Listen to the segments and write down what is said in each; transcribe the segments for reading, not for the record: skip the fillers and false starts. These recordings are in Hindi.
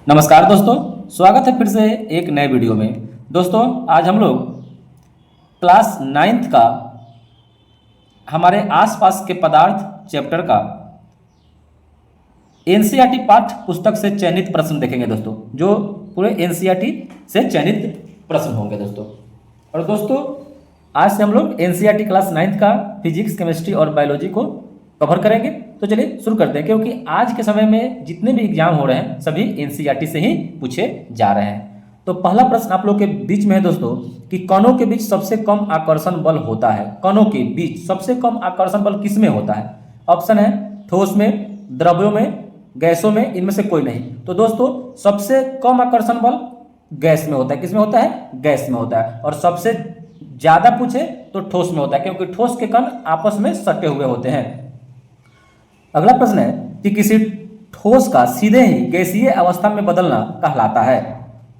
नमस्कार दोस्तों, स्वागत है फिर से एक नए वीडियो में। दोस्तों आज हम लोग क्लास 9th का हमारे आसपास के पदार्थ चैप्टर का एनसीईआरटी पाठ्य पुस्तक से चयनित प्रश्न देखेंगे दोस्तों, जो पूरे एनसीईआरटी से चयनित प्रश्न होंगे दोस्तों। और दोस्तों आज से हम लोग एनसीईआरटी क्लास 9th का फिजिक्स, केमिस्ट्री और बायोलॉजी को कवर करेंगे। तो चलिए शुरू करते हैं, क्योंकि आज के समय में जितने भी एग्जाम हो रहे हैं सभी एनसीईआरटी से ही पूछे जा रहे हैं। तो पहला प्रश्न आप लोग के बीच में है दोस्तों कि कणों के बीच सबसे कम आकर्षण बल होता है। कणों के बीच सबसे कम आकर्षण बल किसमें होता है? ऑप्शन है ठोस में, द्रव्यों में, गैसों में, इनमें से कोई नहीं। तो दोस्तों सबसे कम आकर्षण बल गैस में होता है। किसमें होता है? गैस में होता है। और सबसे ज्यादा पूछे तो ठोस में होता है, क्योंकि ठोस के कण आपस में सटे हुए होते हैं। अगला प्रश्न है कि किसी ठोस का सीधे ही गैसीय अवस्था में बदलना कहलाता है।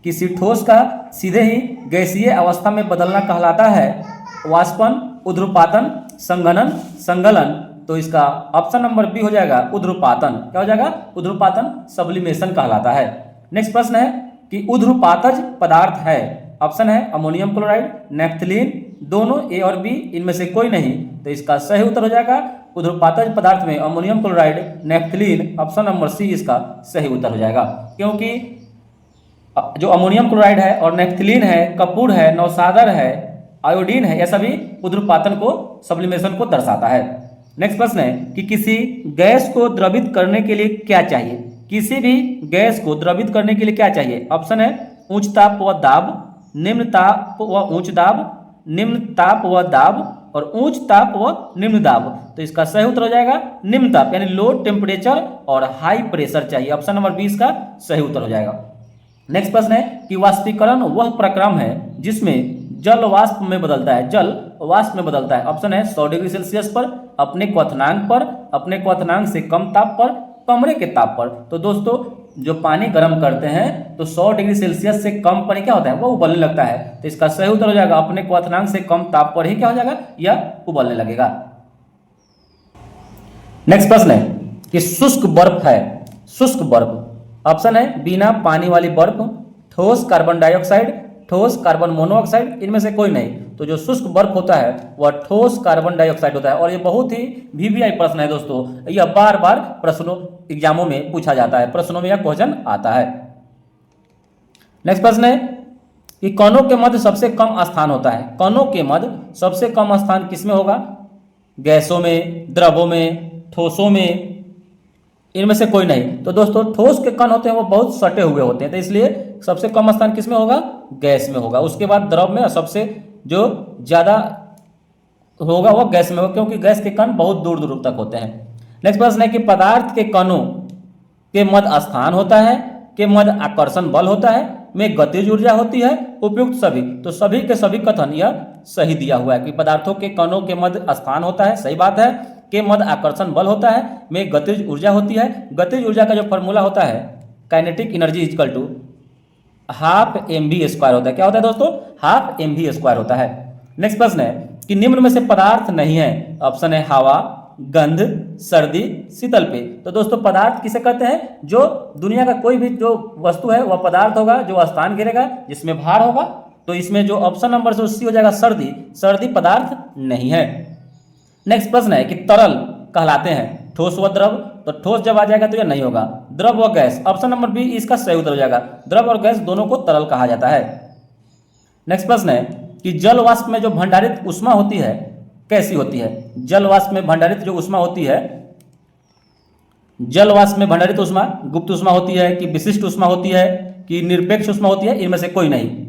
किसी ठोस का सीधे ही गैसीय अवस्था में बदलना कहलाता है वाष्पन, उध्रुपातन, संघनन, संगलन। तो इसका ऑप्शन नंबर बी हो जाएगा उध्रुपातन। क्या हो जाएगा? उध्रुपातन, सब्लिमेशन कहलाता है। नेक्स्ट प्रश्न है कि उध्रुपातज पदार्थ है। ऑप्शन है अमोनियम क्लोराइड, नेफ्थलीन, दोनों ए और बी, इनमें से कोई नहीं। तो इसका सही उत्तर हो जाएगा उध्रुपातज पदार्थ में ammonium chloride, naphthalene. Option number C इसका सही उत्तर हो जाएगा, क्योंकि जो अमोनियम क्लोराइड है और नेफ्थलीन है, कपूर है, नौसागर है, आयोडीन है, यह सभी उध्रुपातन को, सब्लिमेशन को दर्शाता है। नेक्स्ट प्रश्न है कि किसी गैस को द्रवित करने के लिए क्या चाहिए? किसी भी गैस को द्रवित करने के लिए क्या चाहिए? ऑप्शन है उच्च ताप व दाब, निम्न ताप व उच्च दाब, निम्न ताप व दाब, और उच्च ताप व निम्न दाब। तो इसका सही उत्तर हो जाएगा निम्न ताप, यानी लो टेम्परेचर और हाई प्रेशर चाहिए। ऑप्शन नंबर 20 का सही उत्तर हो जाएगा। नेक्स्ट प्रश्न है कि वाष्पीकरण वह प्रक्रम है जिसमें जल वाष्प में बदलता है। जल वाष्प में बदलता है। ऑप्शन है 100 डिग्री सेल्सियस पर, अपने क्वथनांक पर, अपने क्वथनांक से कम ताप पर, कमरे के ताप पर। तो दोस्तों जो पानी गर्म करते हैं तो 100 डिग्री सेल्सियस से कम पर ही क्या होता है? वो उबलने लगता है। तो इसका सही उत्तर हो जाएगा अपने क्वथनांक से कम ताप पर ही क्या हो जाएगा? यह उबलने लगेगा। नेक्स्ट प्रश्न है कि शुष्क बर्फ है। शुष्क बर्फ, ऑप्शन है बिना पानी वाली बर्फ, ठोस कार्बन डाइऑक्साइड, ठोस कार्बन मोनोऑक्साइड, इनमें से कोई नहीं। तो जो शुष्क बर्फ होता है वह ठोस कार्बन डाइऑक्साइड होता है। और ये बहुत ही वीवीआई प्रश्न है दोस्तों, यह बार बार प्रश्नों एग्जामों में पूछा जाता है, प्रश्नों में यह क्वेश्चन आता है। नेक्स्ट प्रश्न है कि कणों के मध्य सबसे कम स्थान होता है। कणों के मध्य सबसे कम स्थान किसमें होगा? गैसों में, द्रवों में, ठोसों में, इनमें से कोई नहीं। तो दोस्तों ठोस के कण होते हैं वो बहुत सटे हुए होते हैं, तो इसलिए सबसे कम स्थान किसमें होगा? गैस में होगा। उसके बाद द्रव में, सबसे जो ज्यादा होगा वो गैस में होगा, क्योंकि गैस के कण बहुत दूर दूर तक होते हैं। नेक्स्ट प्रश्न है कि पदार्थ के कणों के मध्य स्थान होता है, के मध्य आकर्षण बल होता है, में गतिज ऊर्जा होती है, उपयुक्त सभी। तो सभी के सभी कथन यह सही दिया हुआ है कि पदार्थों के कणों के मध्य स्थान होता है, सही बात है, के मध्य आकर्षण बल होता है, में गतिज ऊर्जा होती है। गतिज ऊर्जा का जो फॉर्मूला होता है kinetic energy equal to half mv² होता है। क्या होता है दोस्तों? हाफ mv² होता है। नेक्स्ट प्रश्न है कि निम्न में से पदार्थ नहीं है। ऑप्शन है हवा, गंध, सर्दी, शीतल पेय। तो दोस्तों पदार्थ किसे कहते हैं? जो दुनिया का कोई भी जो वस्तु है वह पदार्थ होगा, जो स्थान घेरेगा, जिसमें भार होगा। तो इसमें जो ऑप्शन नंबर से सी हो जाएगा सर्दी। सर्दी पदार्थ नहीं है। नेक्स्ट प्रश्न है कि तरल कहलाते हैं ठोस व द्रव। तो ठोस जब आ जाएगा तो यह नहीं होगा। द्रव व गैस, ऑप्शन नंबर बी इसका सही उत्तर हो जाएगा। द्रव और गैस दोनों को तरल कहा जाता है। नेक्स्ट प्रश्न है कि जल वाष्प में जो भंडारित ऊष्मा होती है कैसी होती है? जल वाष्प में भंडारित जो ऊष्मा होती है, जल वाष्प में भंडारित ऊष्मा गुप्त ऊष्मा होती है कि विशिष्ट ऊष्मा होती है कि निरपेक्ष ऊष्मा होती है? इनमें से कोई नहीं।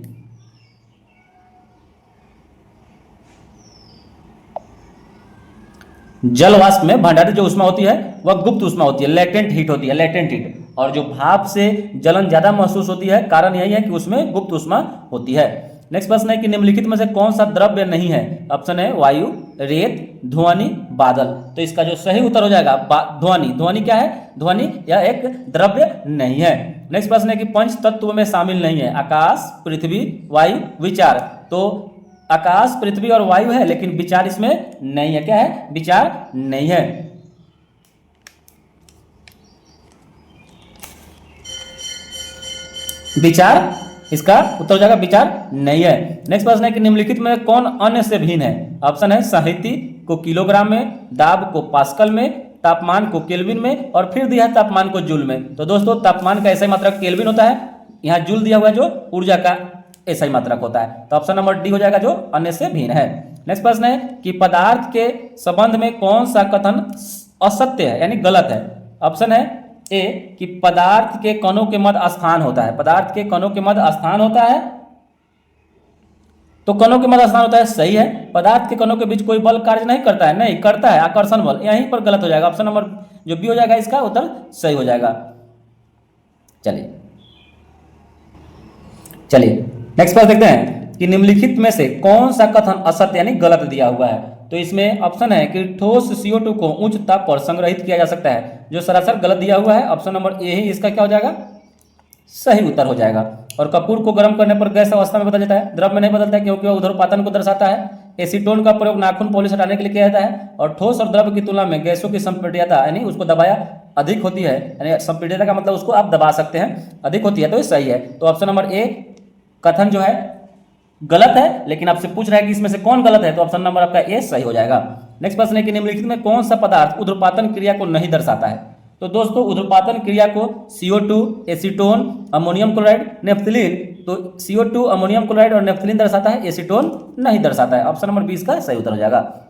जल वाष्प में भंडारित जो ऊष्मा होती है वह गुप्त ऊष्मा होती है, लेटेंट हीट होती है, लेटेंट हीट। और जो भाप से जलन ज्यादा महसूस होती है, कारण यही है कि उसमें गुप्त ऊष्मा होती है। नेक्स्ट प्रश्न है कि निम्नलिखित में से कौन सा द्रव्य नहीं है? ऑप्शन है वायु, रेत, ध्वनि, बादल। तो इसका जो सही उत्तर हो जाएगा ध्वनि। ध्वनि क्या है? ध्वनि यह एक द्रव्य नहीं है। नेक्स्ट प्रश्न है कि पंच तत्व में शामिल नहीं है। आकाश, पृथ्वी, वायु, विचार। तो आकाश, पृथ्वी और वायु है, लेकिन विचार इसमें नहीं है। क्या है? विचार नहीं है। विचार, इसका उत्तर हो जाएगा विचार नहीं है। नेक्स्ट प्रश्न है कि निम्नलिखित में कौन अन्य से भिन्न है। ऑप्शन है साहित्य को किलोग्राम में, दाब को पास्कल में, तापमान को केल्विन में, और फिर दिया है तापमान को जूल में। तो दोस्तों तापमान का ऐसा मात्रक केल्विन होता है, यहाँ जूल दिया हुआ है जो ऊर्जा का ऐसा ही मात्रक होता है। तो ऑप्शन नंबर डी हो जाएगा जो अन्य से भिन्न है। नेक्स्ट प्रश्न है कि पदार्थ के संबंध में कौन सा कथन असत्य है यानी गलत है। ऑप्शन है ए कि पदार्थ के कणों के मध्य स्थान होता है, पदार्थ के कणों के मध्य स्थान होता है, तो कणों के मध्य स्थान होता है, सही है। पदार्थ के कणों के बीच कोई बल कार्य नहीं करता है, नहीं करता है, आकर्षण बल, यहीं पर गलत हो जाएगा। ऑप्शन नंबर जो बी हो जाएगा इसका उत्तर सही हो जाएगा। चलिए नेक्स्ट प्रश्न देखते हैं कि निम्नलिखित में से कौन सा कथन असत्य यानी गलत दिया हुआ है। तो इसमें ऑप्शन है कि ठोस CO2 को उच्च ताप पर संग्रहित किया जा सकता है, जो सरासर गलत दिया हुआ है। ऑप्शन नंबर ए ही इसका क्या हो जाएगा, सही उत्तर हो जाएगा। और कपूर को गर्म करने पर गैस अवस्था में बदल जाता है, द्रव में नहीं बदलता है क्योंकि वह ऊर्ध्वपातन को दर्शाता है। एसीटोन का प्रयोग नाखून पॉलिश हटाने के लिए किया जाता है। और ठोस और द्रव की तुलना में गैसों की संपीड्यता यानी उसको दबाया अधिक होती है, यानी संपीड्यता का मतलब उसको आप दबा सकते हैं, अधिक होती है, तो ये सही है। तो ऑप्शन नंबर ए कथन जो है गलत है, लेकिन आपसे पूछ रहा है कि इसमें से कौन गलत है, तो ऑप्शन नंबर आपका ए सही हो जाएगा। नेक्स्ट प्रश्न है कि निम्नलिखित में कौन सा पदार्थ ऊर्ध्वपातन क्रिया को नहीं दर्शाता है। तो दोस्तों ऊर्ध्वपातन क्रिया को CO2, acetone, ammonium chloride, naphthalene, तो CO2, अमोनियम क्लोराइड और नेफ्थलीन दर्शाता है, एसीटोन नहीं दर्शाता है। ऑप्शन नंबर 20 का सही उत्तर हो जाएगा।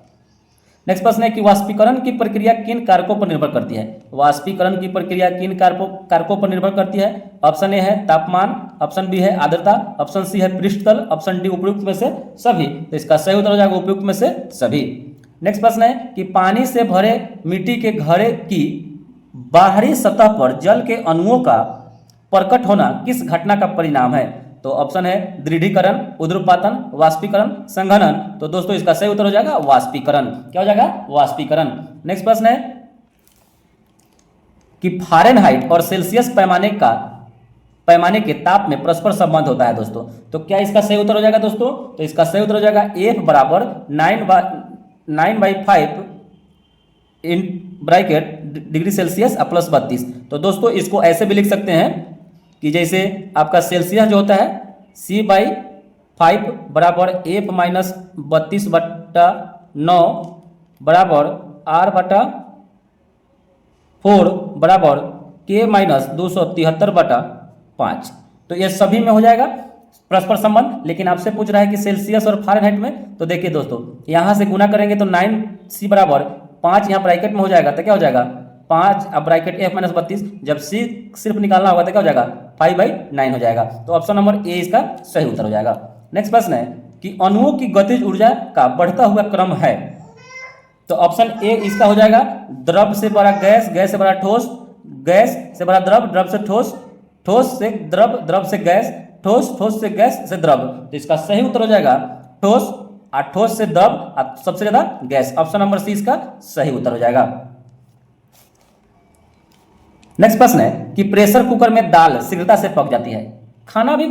नेक्स्ट प्रश्न है कि वाष्पीकरण की प्रक्रिया किन कारकों पर निर्भर करती है। वाष्पीकरण की प्रक्रिया किन कारकों पर निर्भर करती है। ऑप्शन ए है तापमान, ऑप्शन बी है आर्द्रता, ऑप्शन सी है पृष्ठतल, ऑप्शन डी उपयुक्त में से सभी। तो इसका सही उत्तर हो जाएगा उपयुक्त में से सभी। नेक्स्ट प्रश्न है कि पानी से भरे मिट्टी के घड़े की बाहरी सतह पर जल के अणुओं का प्रकट होना किस घटना का परिणाम है। तो ऑप्शन है दृढ़ीकरण, ऊर्ध्वपातन, वाष्पीकरण, संघनन। तो दोस्तों इसका सही उत्तर हो जाएगा वाष्पीकरण। क्या हो जाएगा, वाष्पीकरण। नेक्स्ट प्रश्न है कि फारेनहाइट और सेल्सियस पैमाने के ताप में परस्पर संबंध होता है दोस्तों। तो क्या इसका सही उत्तर हो जाएगा दोस्तों, तो इसका सही उत्तर हो जाएगा F बराबर 9/5 in bracket degree Celsius plus 32। तो दोस्तों इसको ऐसे भी लिख सकते हैं कि जैसे आपका सेल्सियस जो होता है C/5 बराबर F माइनस 32/9 बराबर R/4 बराबर K माइनस 273/5। तो ये सभी में हो जाएगा परस्पर संबंध, लेकिन आपसे पूछ रहा है कि सेल्सियस और फारेनहाइट में। तो देखिए दोस्तों यहां से गुना करेंगे तो 9C बराबर 5 यहाँ ब्रैकेट में हो जाएगा, तो क्या हो जाएगा 5 अब ब्रैकेट F माइनस 32, जब C सिर्फ निकालना होगा तो क्या हो जाएगा 5/9 हो जाएगा। तो ऑप्शन नंबर ए इसका सही उत्तर हो जाएगा। नेक्स्ट प्रश्न है कि अणुओं की गतिज ऊर्जा का बढ़ता हुआ क्रम है। तो ऑप्शन ए इसका हो जाएगा द्रव से बड़ा गैस, गैस से बड़ा ठोस, गैस से बड़ा द्रव, द्रव से ठोस, ठोस से द्रव, द्रव से गैस, ठोस, ठोस से गैस से द्रव। तो इसका सही उत्तर हो जाएगा ठोस, और ठोस से द्रव, और सबसे ज्यादा गैस। ऑप्शन नंबर सी इसका सही उत्तर हो जाएगा। नेक्स्ट प्रश्न है कि प्रेशर कुकर में दाल शीघ्रता से पक जाती है। खाना भी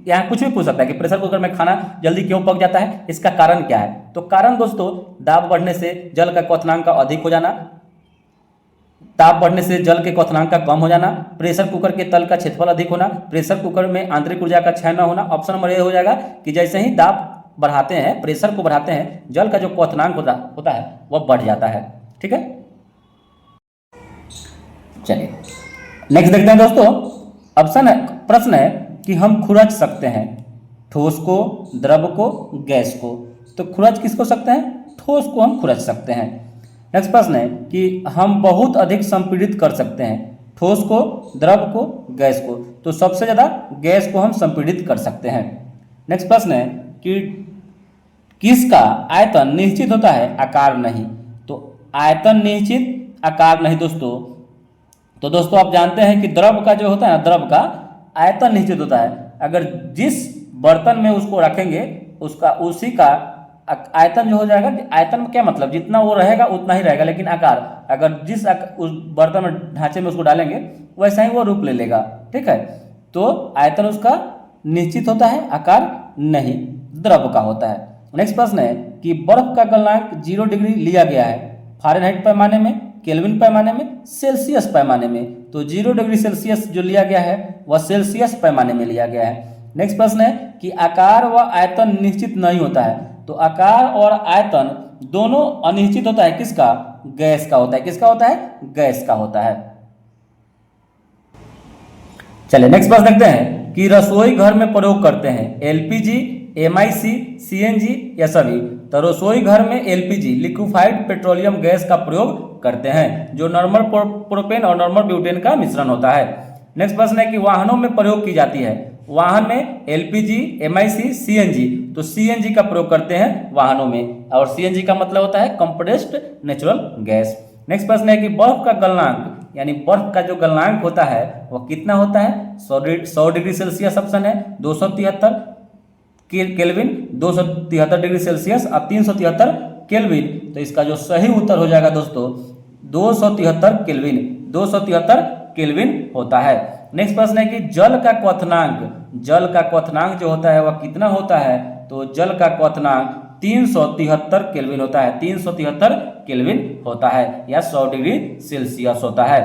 यहाँ कुछ भी पूछ सकता है कि प्रेशर कुकर में खाना जल्दी क्यों पक जाता है, इसका कारण क्या है। तो कारण दोस्तों दाब बढ़ने से जल का क्वथनांक अधिक हो जाना, ताप बढ़ने से जल के क्वथनांक का कम हो जाना, प्रेशर कुकर के तल का क्षेत्रफल अधिक होना, प्रेशर कुकर में आंतरिक ऊर्जा का क्षय न होना। ऑप्शन नंबर ए हो जाएगा कि जैसे ही दाब बढ़ाते हैं, प्रेशर को बढ़ाते हैं, जल का जो क्वथनांक होता है वह बढ़ जाता है। ठीक है, चलिए नेक्स्ट देखते हैं दोस्तों। ऑप्शन है, प्रश्न है कि हम खुरच सकते हैं ठोस को, द्रव को, गैस को। तो खुरच किसको सकते हैं, ठोस को हम खुरच सकते हैं। नेक्स्ट प्रश्न है कि हम बहुत अधिक संपीड़ित कर सकते हैं ठोस को, द्रव को, गैस को। तो सबसे ज्यादा गैस को हम संपीड़ित कर सकते हैं। नेक्स्ट प्रश्न है कि किसका आयतन निश्चित होता है, आकार नहीं। तो आयतन निश्चित, आकार नहीं दोस्तों। तो दोस्तों आप जानते हैं कि द्रव का जो होता है ना, द्रव का आयतन निश्चित होता है। अगर जिस बर्तन में उसको रखेंगे उसका उसी का आयतन जो हो जाएगा, आयतन में क्या मतलब, जितना वो रहेगा उतना ही रहेगा, लेकिन आकार अगर जिस उस बर्तन में ढांचे में उसको डालेंगे वैसा ही वो रूप ले लेगा। ठीक है, तो आयतन उसका निश्चित होता है, आकार नहीं द्रव का होता है। नेक्स्ट प्रश्न है कि बर्फ का गलनांक 0 डिग्री लिया गया है फारेनहाइट पैमाने में, केल्विन पैमाने में, सेल्सियस पैमाने में। तो 0 डिग्री सेल्सियस जो लिया गया है वह सेल्सियस पैमाने में लिया गया है। नेक्स्ट प्रश्न है कि आकार व आयतन निश्चित नहीं होता है। तो आकार और आयतन दोनों अनिश्चित होता है, किसका? गैस का होता है। किसका होता है? गैस का होता है। चलिए नेक्स्ट प्रश्न देखते हैं कि रसोई घर में प्रयोग करते हैं एलपीजी, एमआईसी, सीएनजी या सभी। तो रसोई घर में एलपीजी लिक्विफाइड पेट्रोलियम गैस का प्रयोग करते हैं, जो नॉर्मल प्रोपेन और नॉर्मल ब्यूटेन का मिश्रण होता है। नेक्स्ट प्रश्न है कि वाहनों में प्रयोग की जाती है। वाहन में एलपीजी, एमआईसी, सीएनजी। तो सीएनजी का प्रयोग करते हैं वाहनों में, और सीएनजी का मतलब होता है कंप्रेस्ड नेचुरल गैस। नेक्स्ट प्रश्न है कि बर्फ का गलनांक, यानी बर्फ का जो गलनांक होता है वह कितना होता है? 100 डिग्री सेल्सियस ऑप्शन है, 273 केल्विन, 273 डिग्री सेल्सियस और 373 केल्विन। तो इसका जो सही उत्तर हो जाएगा दोस्तों 273 केल्विन, 273 केल्विन होता है। नेक्स्ट प्रश्न है कि जल का क्वथनांक, जल का क्वथनांक जो होता है वह कितना होता है? तो जल का क्वथनांक 373 केल्विन होता है, 373 केल्विन होता है, या 100 डिग्री सेल्सियस होता है।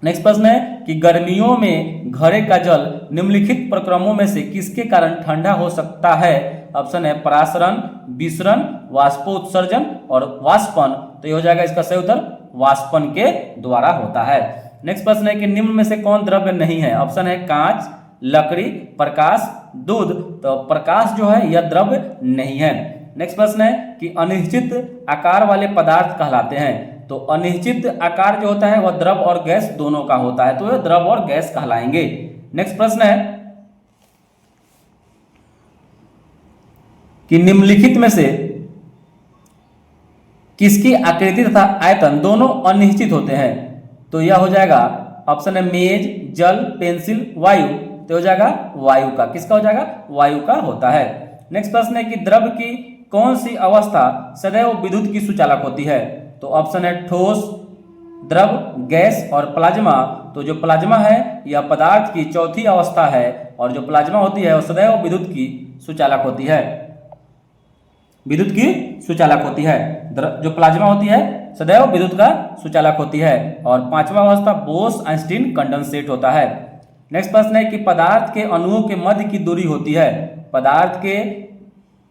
नेक्स्ट प्रश्न है कि गर्मियों में घड़े का जल निम्नलिखित प्रक्रमों में से किसके कारण ठंडा हो सकता है? ऑप्शन है परासरण, विसरण, वाष्पोत्सर्जन और वाष्पन। तो ये हो जाएगा इसका सही उत्तर वाष्पन के द्वारा होता है। नेक्स्ट प्रश्न है कि निम्न में से कौन द्रव्य नहीं है? ऑप्शन है कांच, लकड़ी, प्रकाश, दूध। तो प्रकाश जो है यह द्रव्य नहीं है। नेक्स्ट प्रश्न है कि अनिश्चित आकार वाले पदार्थ कहलाते हैं। तो अनिश्चित आकार जो होता है वह द्रव और गैस दोनों का होता है, तो यह द्रव और गैस कहलाएंगे। नेक्स्ट प्रश्न है कि निम्नलिखित में से किसकी आकृति तथा आयतन दोनों अनिश्चित होते हैं? तो यह हो जाएगा ऑप्शन है मेज, जल, पेंसिल, वायु। तो हो जाएगा वायु का। किसका हो जाएगा? वायु का होता है। नेक्स्ट प्रश्न है कि द्रव की कौन सी अवस्था सदैव विद्युत की सुचालक होती है? तो ऑप्शन है ठोस, द्रव, गैस और प्लाज्मा। तो जो प्लाज्मा है यह पदार्थ की चौथी अवस्था है, और जो प्लाज्मा होती है वह सदैव विद्युत की सुचालक होती है, विद्युत की सुचालक होती है। जो प्लाज्मा होती है सदैव विद्युत का सुचालक होती है। और पांचवा अवस्था बोस-आइंस्टीन कंडेंसेट होता है। नेक्स्ट प्रश्न है कि पदार्थ के अणुओं के मध्य की दूरी होती है। पदार्थ के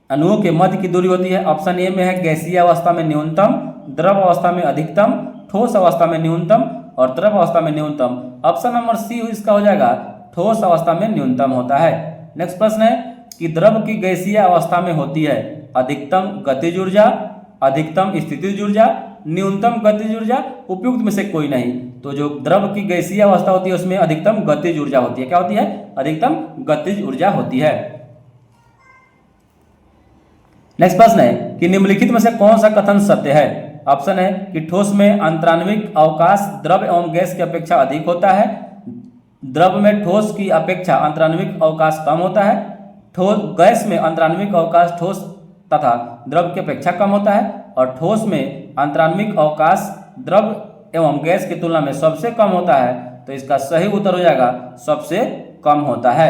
अणुओं के मध्य की दूरी होती है। ऑप्शन ए में है गैसीय अवस्था में न्यूनतम, द्रव अवस्था में अधिकतम, ठोस अवस्था में न्यूनतम और द्रव अवस्था में न्यूनतम। ऑप्शन नंबर सी इसका हो जाएगा ठोस अवस्था में न्यूनतम होता है। नेक्स्ट प्रश्न है कि द्रव की गैसीय अवस्था में होती है अधिकतम गतिज ऊर्जा, अधिकतम स्थितिज ऊर्जा, न्यूनतम गतिज ऊर्जा, उपयुक्त में से कोई नहीं। तो जो द्रव की गैसीय अवस्था होती है उसमें अधिकतम गतिज ऊर्जा होती है। क्या होती है? अधिकतम गतिज ऊर्जा होती है। नेक्स्ट प्रश्न है कि निम्नलिखित में से कौन सा कथन सत्य है? ऑप्शन है कि ठोस में अंतराण्विक अवकाश द्रव एवं गैस की अपेक्षा अधिक होता है, द्रव में ठोस की अपेक्षा अंतराण्विक अवकाश कम होता है, गैस में अंतराण्विक अवकाश ठोस तथा द्रव की अपेक्षा कम होता है, और ठोस में अंतराण्विक अवकाश द्रव एवं गैस की तुलना में सबसे कम होता है। तो इसका सही उत्तर हो जाएगा सबसे कम होता है।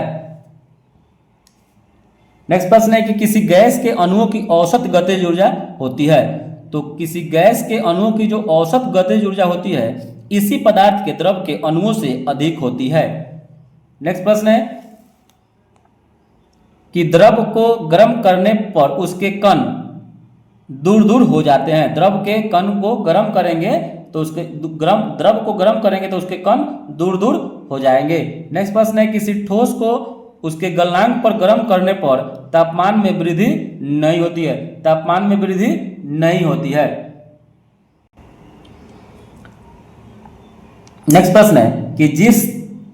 नेक्स्ट प्रश्न है कि किसी गैस के अणुओं की औसत गतिज ऊर्जा होती है। तो किसी गैस के अणुओं की जो औसत गतिज ऊर्जा होती है इसी पदार्थ के द्रव के अणुओं से अधिक होती है। नेक्स्ट प्रश्न है कि द्रव को गर्म करने पर उसके कण दूर दूर हो जाते हैं। द्रव के कण को गर्म करेंगे तो उसके द्रव को गर्म करेंगे तो उसके कण दूर दूर हो जाएंगे। नेक्स्ट प्रश्न है किसी ठोस को उसके गलनांक पर गर्म करने पर तापमान में वृद्धि नहीं होती है। तापमान में वृद्धि नहीं होती है। नेक्स्ट प्रश्न है कि जिस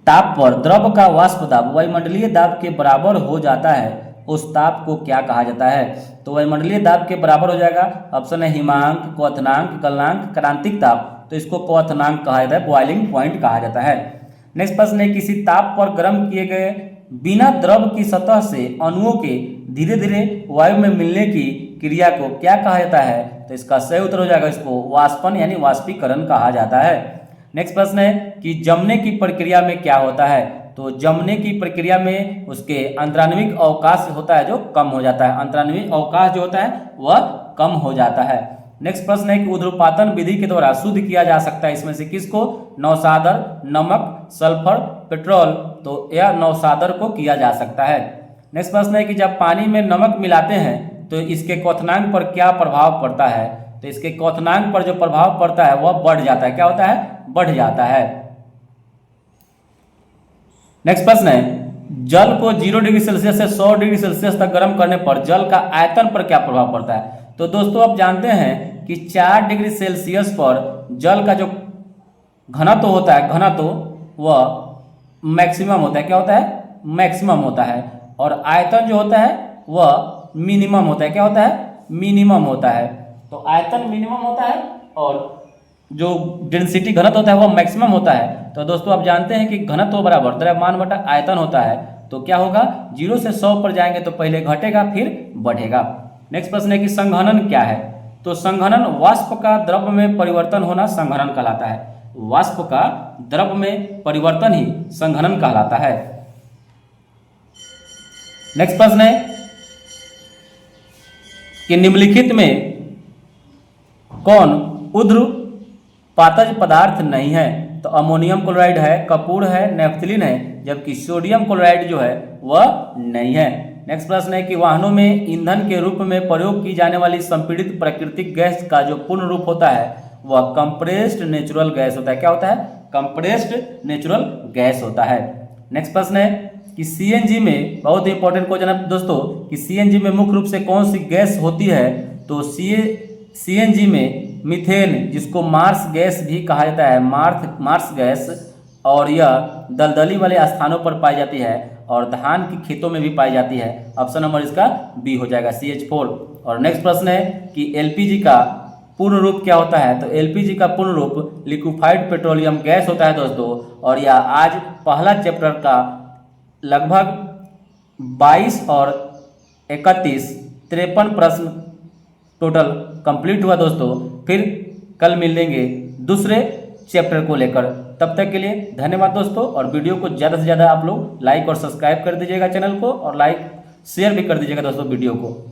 ताप पर द्रव का वाष्प दाब वायुमंडलीय दाब के बराबर हो जाता है उस ताप को क्या कहा जाता है? तो वायुमंडलीय दाब के बराबर हो जाएगा। ऑप्शन है हिमांक, क्वथनांक, गलनांक, क्रांतिक ताप। तो इसको क्वथनांक कहा जाता है, बॉइलिंग पॉइंट कहा जाता है। नेक्स्ट प्रश्न है किसी ताप पर गर्म किए गए बिना द्रव की सतह से अणुओं के धीरे धीरे वायु में मिलने की क्रिया को क्या कहा जाता है? तो इसका सही उत्तर हो जाएगा इसको वाष्पन यानी वाष्पीकरण कहा जाता है। नेक्स्ट प्रश्न है कि जमने की प्रक्रिया में क्या होता है? तो जमने की प्रक्रिया में उसके अंतराण्विक अवकाश होता है जो कम हो जाता है। अंतराण्विक अवकाश जो होता है वह कम हो जाता है। नेक्स्ट प्रश्न है कि ऊध्रुपातन विधि के द्वारा शुद्ध किया जा सकता है इसमें से किसको? नौसादर, नमक, सल्फर, पेट्रोल। तो यह नौसादर को किया जा सकता है। नेक्स्ट प्रश्न है कि जब पानी में नमक मिलाते हैं तो इसके क्वथनांक पर क्या प्रभाव पड़ता है? तो इसके क्वथनांक पर जो प्रभाव पड़ता है वह बढ़ जाता है। क्या होता है? बढ़ जाता है। नेक्स्ट प्रश्न है जल को 0 डिग्री सेल्सियस से 100 डिग्री सेल्सियस तक गर्म करने पर जल का आयतन पर क्या प्रभाव पड़ता है? तो दोस्तों आप जानते हैं कि 4 डिग्री सेल्सियस पर जल का जो घनत्व होता है, घनत्व वह मैक्सिमम होता है। क्या होता है? मैक्सिमम होता है। और आयतन जो होता है वह मिनिमम होता है। क्या होता है? मिनिमम होता है। तो आयतन मिनिमम होता है और जो डेंसिटी घनत्व होता है वह मैक्सिमम होता है। तो दोस्तों आप जानते हैं कि घनत्व बराबर द्रव्यमान बटा आयतन होता है। तो क्या होगा? 0 से 100 पर जाएंगे तो पहले घटेगा फिर बढ़ेगा। नेक्स्ट प्रश्न है कि संघनन क्या है? तो संघनन वाष्प का द्रव में परिवर्तन होना संघनन कहलाता है। वाष्प का द्रव में परिवर्तन ही संघनन कहलाता है। नेक्स्ट प्रश्न है कि निम्नलिखित में कौन ऊध्रुपातज पदार्थ नहीं है? तो अमोनियम क्लोराइड है, कपूर है, नेफ्थलीन है, जबकि सोडियम क्लोराइड जो है वह नहीं है। नेक्स्ट प्रश्न है कि वाहनों में ईंधन के रूप में प्रयोग की जाने वाली संपीड़ित प्राकृतिक गैस का जो पूर्ण रूप होता है वह कंप्रेस्ड नेचुरल गैस होता है। क्या होता है? कंप्रेस्ड नेचुरल गैस होता है। नेक्स्ट प्रश्न है कि सीएनजी में, बहुत ही इंपॉर्टेंट क्वेश्चन है दोस्तों, कि सीएनजी में मुख्य रूप से कौन सी गैस होती है? तो सीएनजी में मीथेन, जिसको मार्स गैस भी कहा जाता है, मार्स गैस, और यह दलदली वाले स्थानों पर पाई जाती है और धान की खेतों में भी पाई जाती है। ऑप्शन नंबर इसका बी हो जाएगा, CH4। और नेक्स्ट प्रश्न है कि एलपीजी का पूर्ण रूप क्या होता है? तो एलपीजी का पूर्ण रूप लिक्विफाइड पेट्रोलियम गैस होता है दोस्तों। और यह आज पहला चैप्टर का लगभग 22 और 31 53 प्रश्न टोटल कंप्लीट हुआ दोस्तों। फिर कल मिलेंगे दूसरे चैप्टर को लेकर। तब तक के लिए धन्यवाद दोस्तों। और वीडियो को ज़्यादा से ज़्यादा आप लोग लाइक और सब्सक्राइब कर दीजिएगा चैनल को, और लाइक शेयर भी कर दीजिएगा दोस्तों वीडियो को।